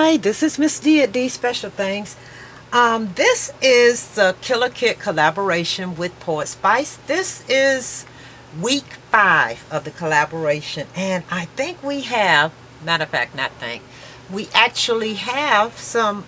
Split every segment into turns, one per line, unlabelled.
Hi, this is Miss D at D Special Things. This is the Killer Kit collaboration with PoetSpice. This is week 5 of the collaboration, and I think we have, matter of fact, not think, we actually have some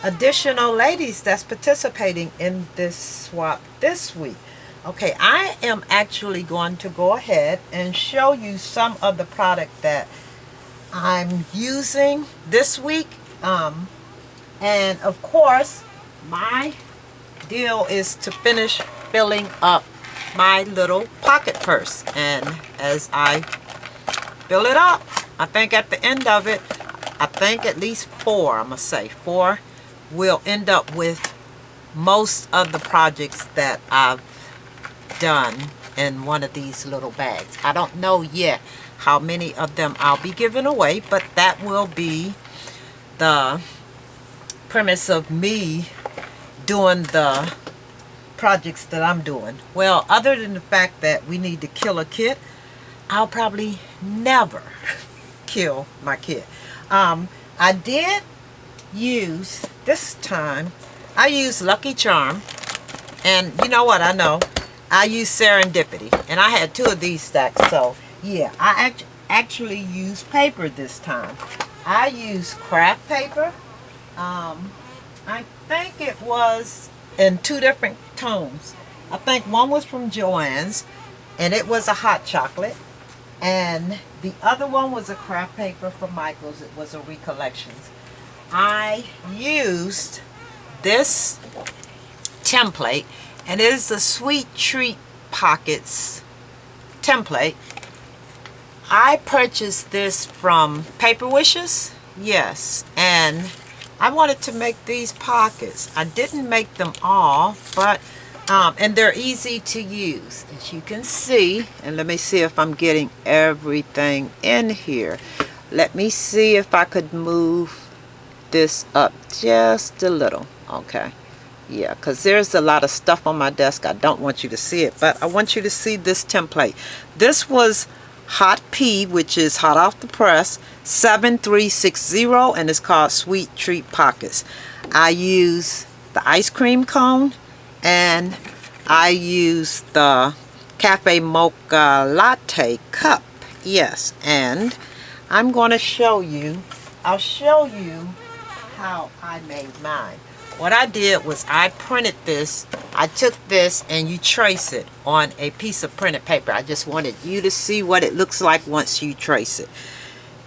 additional ladies that's participating in this swap this week. Okay, I am actually going to go ahead and show you some of the product that I'm using this week. And of course, my deal is to finish filling up my little pocket purse. And as I fill it up, I think at the end of it, I think at least 4, I'm going to say 4, will end up with most of the projects that I've done in one of these little bags. I don't know yet how many of them I'll be giving away, but that will be the premise of me doing the projects that I'm doing. Well, other than the fact that we need to kill a kit, I'll probably never kill my kit. I did use, this time, I used Lucky Charm, and you know what, I know, I used Serendipity, and I had 2 of these stacks, so yeah, I actually used paper this time. I used craft paper. I think it was in 2 different tones. I think one was from Joann's, and it was a hot chocolate. And the other one was a craft paper from Michael's. It was a Recollections. I used this template, and it is the Sweet Treat Pockets template. I purchased this from Paper Wishes, yes, and I wanted to make these pockets. I didn't make them all, but and they're easy to use, as you can see. And let me see if I'm getting everything in here. Let me see if I could move this up just a little. Okay, yeah, because there's a lot of stuff on my desk. I don't want you to see it, but I want you to see this template. This was Hot P, which is hot off the press, 7360, and it's called Sweet Treat Pockets. I use the ice cream cone, and I use the cafe mocha latte cup. Yes, and I'm going to show you, I'll show you how I made mine. What I did was I printed this. I took this and you trace it on a piece of printed paper. I just wanted you to see what it looks like once you trace it.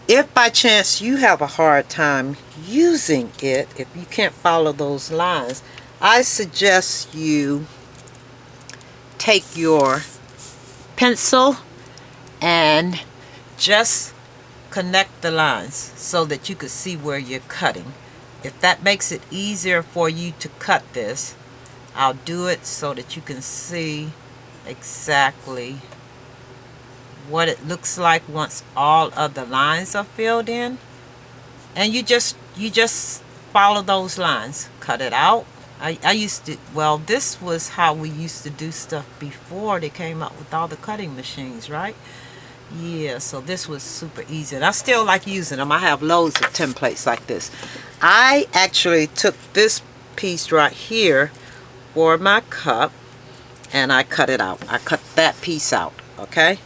If by chance you have a hard time using it, if you can't follow those lines, I suggest you take your pencil and just connect the lines so that you can see where you're cutting. If that makes it easier for you to cut this, I'll do it so that you can see exactly what it looks like once all of the lines are filled in. And you just follow those lines. Cut it out. I used to, well, this was how we used to do stuff before they came up with all the cutting machines, right? Yeah, so this was super easy, and I still like using them. I have loads of templates like this. I actually took this piece right here for my cup, and I cut it out. I cut that piece out, okay?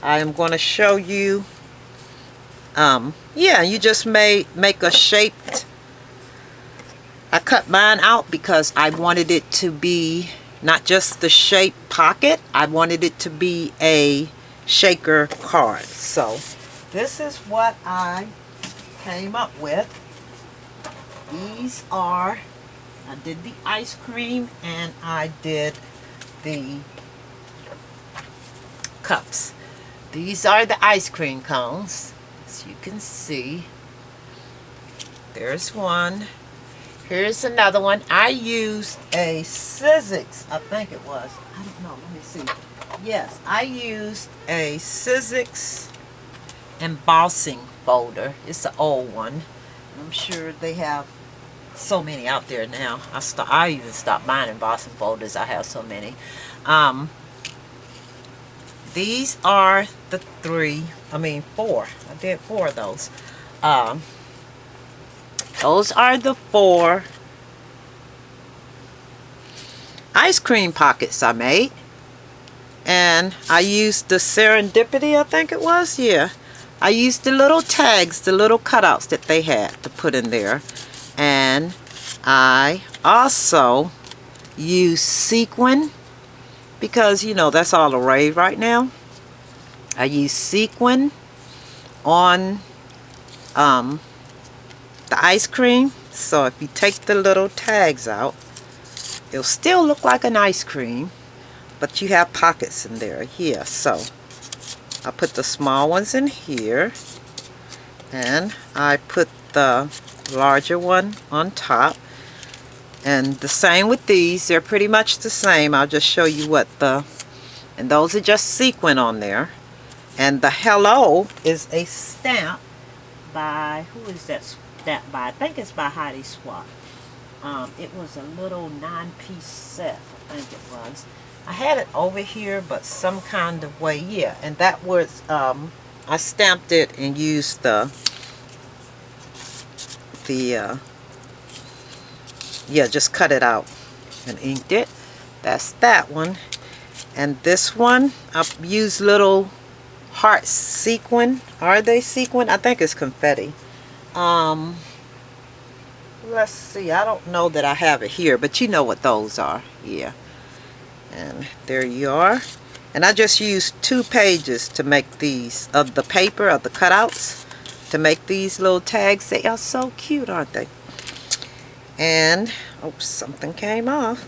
I am going to show you, yeah, you just make a shaped, I cut mine out because I wanted it to be not just the shaped pocket, I wanted it to be a shaker card. So this is what I came up with. These are, I did the ice cream and I did the cups. These are the ice cream cones, as you can see. There's one. Here's another one. I used a Sizzix, I think it was. I don't know, let me see. Yes, I used a Sizzix embossing folder. It's an old one. I'm sure they have so many out there now. I even stopped buying embossing folders. I have so many. These are the 4. I did 4 of those. Those are the 4 ice cream pockets I made. And I used the Serendipity, I think it was. Yeah. I used the little tags, the little cutouts that they had to put in there. And I also used sequin because, you know, that's all the rave right now. I used sequin on the ice cream. So if you take the little tags out, it'll still look like an ice cream, but you have pockets in there. Yeah, so I put the small ones in here, and I put the larger one on top. And the same with these, they're pretty much the same. I'll just show you what and those are just sequin on there. And the hello is a stamp by, who is that stamp by? I think it's by Heidi Swap. It was a little 9-piece set, I think it was. I had it over here, but some kind of way, yeah. And that was, I stamped it and used yeah, just cut it out and inked it. That's that one. And this one, I've used little heart sequin. Are they sequin? I think it's confetti. Let's see. I don't know that I have it here, but you know what those are. Yeah. And there you are. And I just used 2 pages to make these, of the paper, of the cutouts, to make these little tags. They are so cute, aren't they? And, oh, something came off.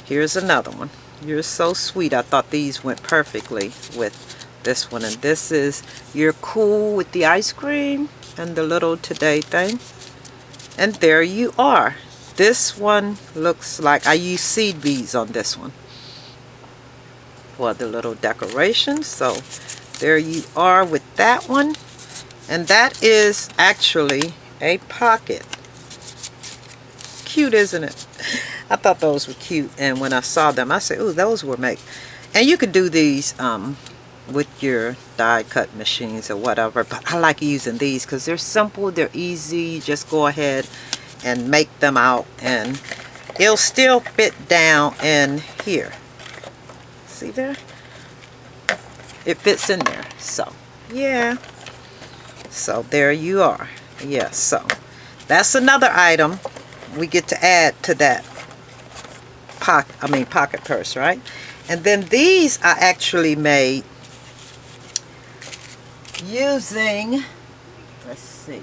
Here's another one. You're so sweet. I thought these went perfectly with this one. And this is, you're cool with the ice cream and the little today thing. And there you are. This one looks like, I used seed beads on this one for the little decoration. So there you are with that one. And that is actually a pocket. Cute, isn't it? I thought those were cute, and when I saw them I said, oh, those were made. And you could do these with your die cut machines or whatever, but I like using these because they're simple, they're easy. You just go ahead and make them out, and it'll still fit down in here. See there? It fits in there. So yeah, so there you are. Yeah, so that's another item we get to add to that pocket purse, right? And then these I actually made using, let's see,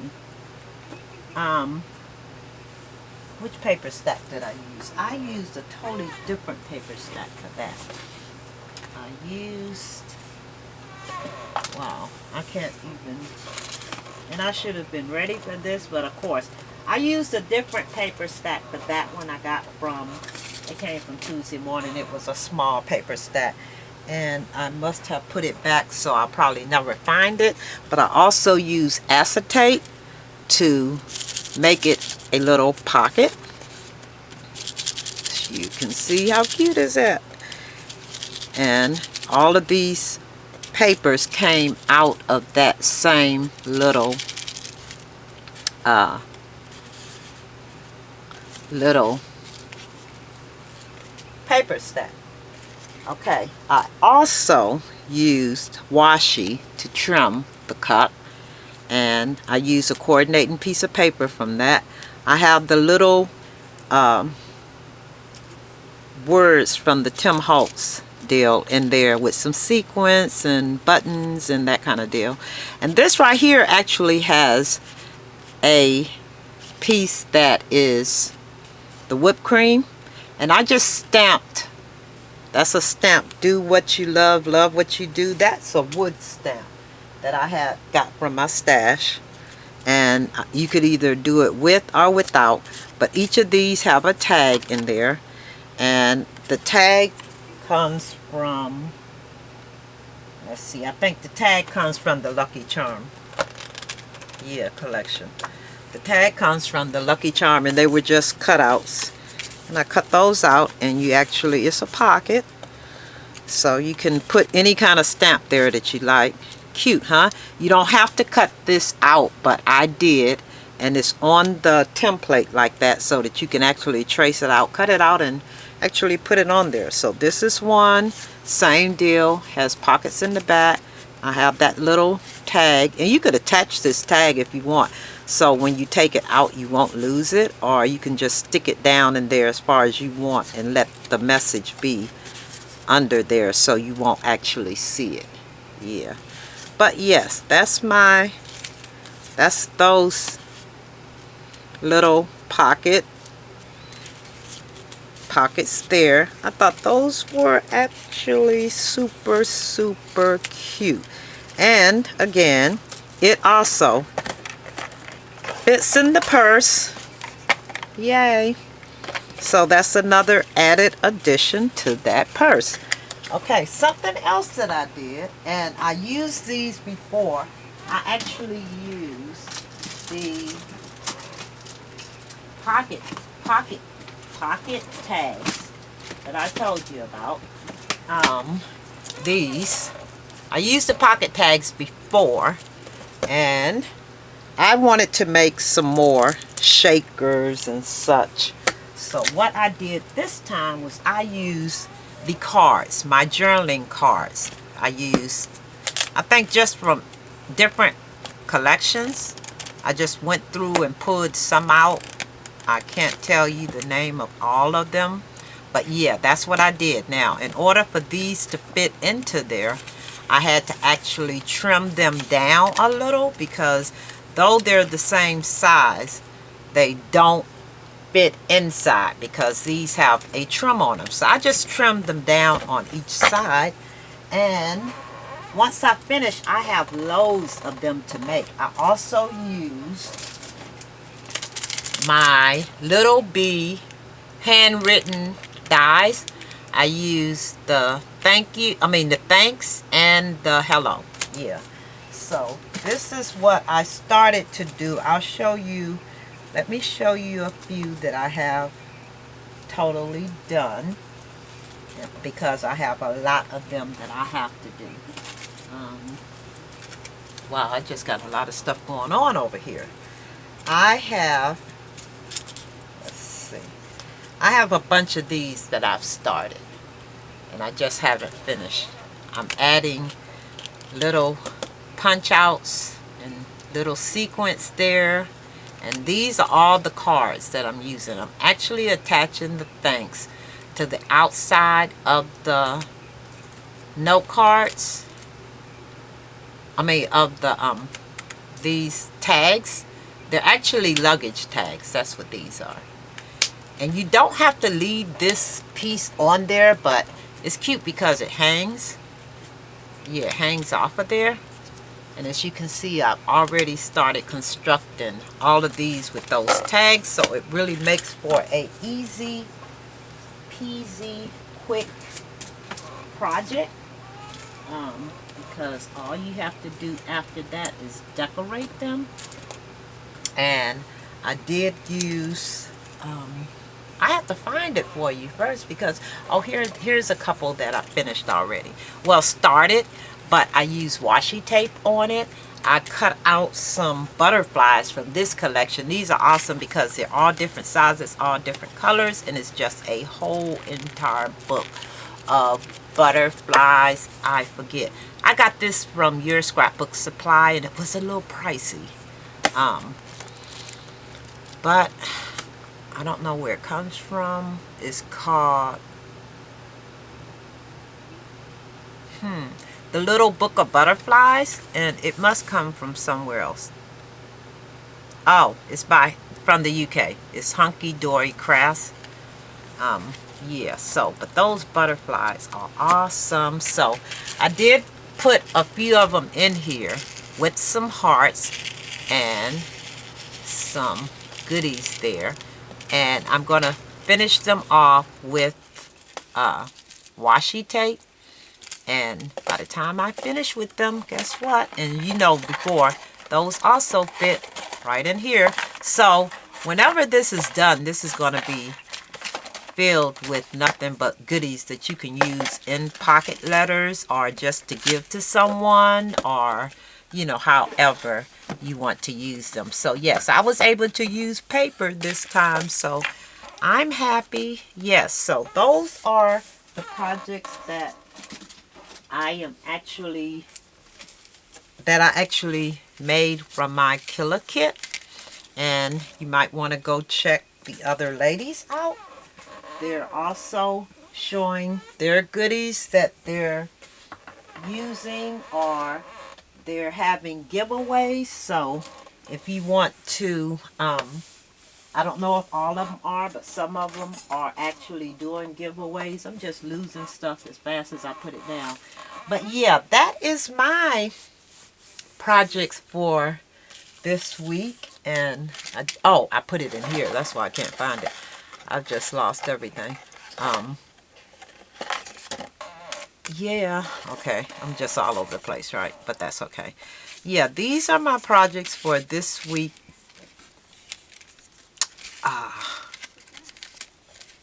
which paper stack did I use? I used a totally different paper stack for that. I used, wow, I can't even, and I should have been ready for this, but of course I used a different paper stack for that one. I got from, it came from Tuesday Morning. It was a small paper stack, and I must have put it back, so I'll probably never find it. But I also use acetate to make it a little pocket. You can see how cute is that. And all of these papers came out of that same little paper stack. Okay, I also used washi to trim the cup, and I used a coordinating piece of paper from that. I have the little words from the Tim Holtz deal in there with some sequins and buttons and that kind of deal. And this right here actually has a piece that is the whipped cream, and I just stamped. That's a stamp. Do what you love, love what you do. That's a wood stamp that I had got from my stash, and you could either do it with or without, but each of these have a tag in there, and the tag comes from, let's see, I think the tag comes from the Lucky Charm, yeah, collection. The tag comes from the Lucky Charm, and they were just cutouts, and I cut those out, and you actually, it's a pocket, so you can put any kind of stamp there that you like. Cute, huh? You don't have to cut this out, but I did, and it's on the template like that so that you can actually trace it out, cut it out, and actually put it on there. So this is one, same deal, has pockets in the back. I have that little tag, and you could attach this tag if you want, so when you take it out you won't lose it, or you can just stick it down in there as far as you want and let the message be under there so you won't actually see it. Yeah, but yes, that's those little pockets there. I thought those were actually super cute. And again, it also fits in the purse. Yay. So that's another added addition to that purse. Okay, something else that I did, and I used these before. I actually used the pocket tags that I told you about. These, I used the pocket tags before, and I wanted to make some more shakers and such. So what I did this time was I used the cards, my journaling cards. I used, I think, just from different collections. I just went through and pulled some out. I can't tell you the name of all of them, but yeah, that's what I did. Now, in order for these to fit into there, I had to actually trim them down a little, because though they're the same size, they don't fit inside because these have a trim on them. So I just trimmed them down on each side, and once I finish, I have loads of them to make. I also used my Little B handwritten dies. I used the thanks and the hello. Yeah. So this is what I started to do. I'll show you. Let me show you a few that I have totally done, because I have a lot of them that I have to do. Wow, I just got a lot of stuff going on over here. I have, let's see, I have a bunch of these that I've started, and I just haven't finished. I'm adding little punch outs and little sequence there. And these are all the cards that I'm using. I'm actually attaching the thanks to the outside of the note cards. Of the these tags. They're actually luggage tags. That's what these are. And you don't have to leave this piece on there, but it's cute because it hangs. Yeah, it hangs off of there. And as you can see, I've already started constructing all of these with those tags, so it really makes for a easy peasy quick project, because all you have to do after that is decorate them. And I did use, I have to find it for you first, because here's a couple that I finished already. Well, started, but I used washi tape on it. I cut out some butterflies from this collection. These are awesome because they're all different sizes, all different colors, and it's just a whole entire book of butterflies. I forget. I got this from Your Scrapbook Supply, and it was a little pricey. But I don't know where it comes from. It's called The Little Book of Butterflies, and it must come from somewhere else. Oh, it's from the UK. It's Hunky Dory Crafts. Yeah, but those butterflies are awesome. So I did put a few of them in here with some hearts and some goodies there, and I'm gonna finish them off with washi tape. And by the time I finish with them, guess what? And you know, before, those also fit right in here. So whenever this is done, this is going to be filled with nothing but goodies that you can use in pocket letters, or just to give to someone, or, you know, however you want to use them. So yes, I was able to use paper this time, so I'm happy. Yes, so those are the projects that I actually made from my Killa kit. And you might want to go check the other ladies out. They're also showing their goodies that they're using, or they're having giveaways. So if you want to, I don't know if all of them are, but some of them are actually doing giveaways. I'm just losing stuff as fast as I put it down. But yeah, that is my projects for this week. And I put it in here. That's why I can't find it. I've just lost everything. Yeah, okay. I'm just all over the place, right? But that's okay. Yeah, these are my projects for this week.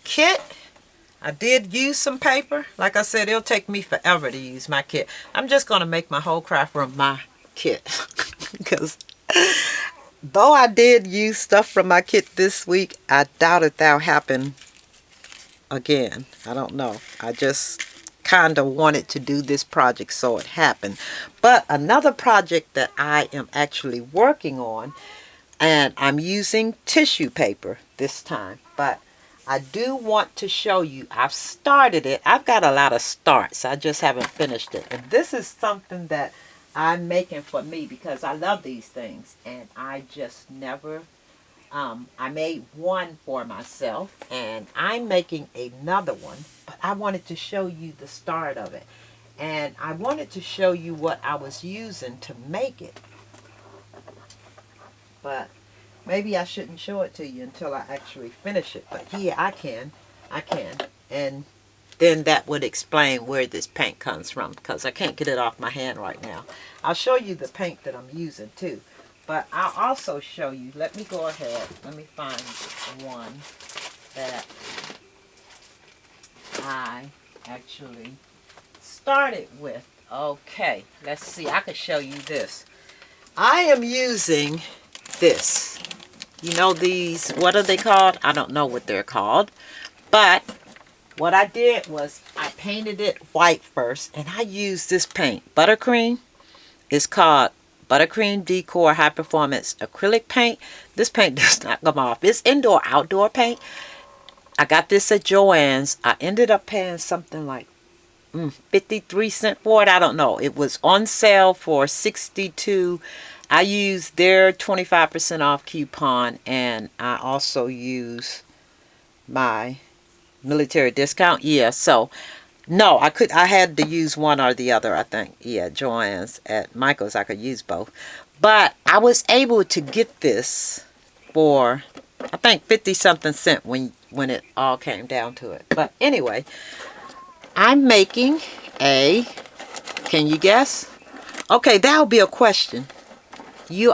Kit. I did use some paper. Like I said, it'll take me forever to use my kit. I'm just going to make my whole craft room my kit. Because though I did use stuff from my kit this week, I doubt it that'll happen again. I don't know. I just kind of wanted to do this project, so it happened. But another project that I am actually working on, and I'm using tissue paper this time, but I do want to show you. I've started it. I've got a lot of starts. I just haven't finished it. And this is something that I'm making for me because I love these things. And I just never, I made one for myself. And I'm making another one. But I wanted to show you the start of it. And I wanted to show you what I was using to make it. But maybe I shouldn't show it to you until I actually finish it. But yeah, I can. And then that would explain where this paint comes from, because I can't get it off my hand right now. I'll show you the paint that I'm using too. But I'll also show you, let me go ahead. Let me find one that I actually started with. Okay, let's see. I can show you this. I am using this. You know these, what are they called? I don't know what they're called. But what I did was I painted it white first. And I used this paint. Buttercream. It's called Buttercream Decor High Performance Acrylic Paint. This paint does not come off. It's indoor-outdoor paint. I got this at Joann's. I ended up paying something like 53 cents for it. I don't know. It was on sale for $62. I used their 25% off coupon, and I also use my military discount. Yeah, so no, I had to use one or the other, I think. Yeah, Joann's. At Michael's I could use both. But I was able to get this for I think 50 something cents when it all came down to it. But anyway, I'm making a, can you guess? Okay, that'll be a question.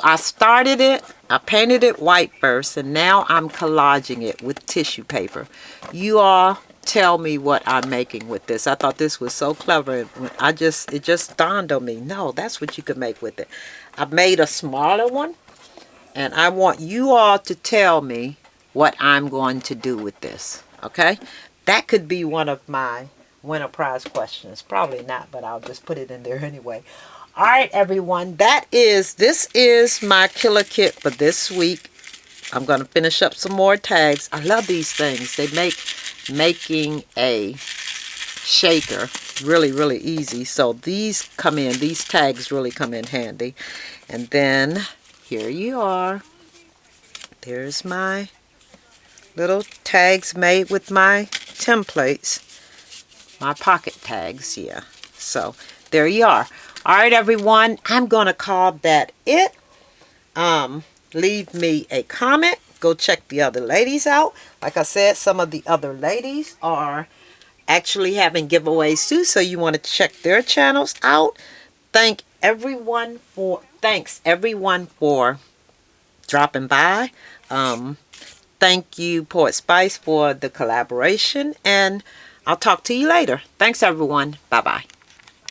I started it, I painted it white first, and now I'm collaging it with tissue paper. You all tell me what I'm making with this. I thought this was so clever. It just dawned on me. No, that's what you can make with it. I've made a smaller one, and I want you all to tell me what I'm going to do with this. Okay? That could be one of my winter prize questions. Probably not, but I'll just put it in there anyway. All right, everyone, this is my Killa kit for this week. I'm going to finish up some more tags. I love these things. They make making a shaker really, really easy. So these tags really come in handy. And then here you are. There's my little tags made with my templates. My pocket tags, yeah. So there you are. All right, everyone, I'm going to call that it. Leave me a comment. Go check the other ladies out. Like I said, some of the other ladies are actually having giveaways too, so you want to check their channels out. Thanks everyone for dropping by. Thank you, PoetSpice, for the collaboration, and I'll talk to you later. Thanks, everyone. Bye-bye.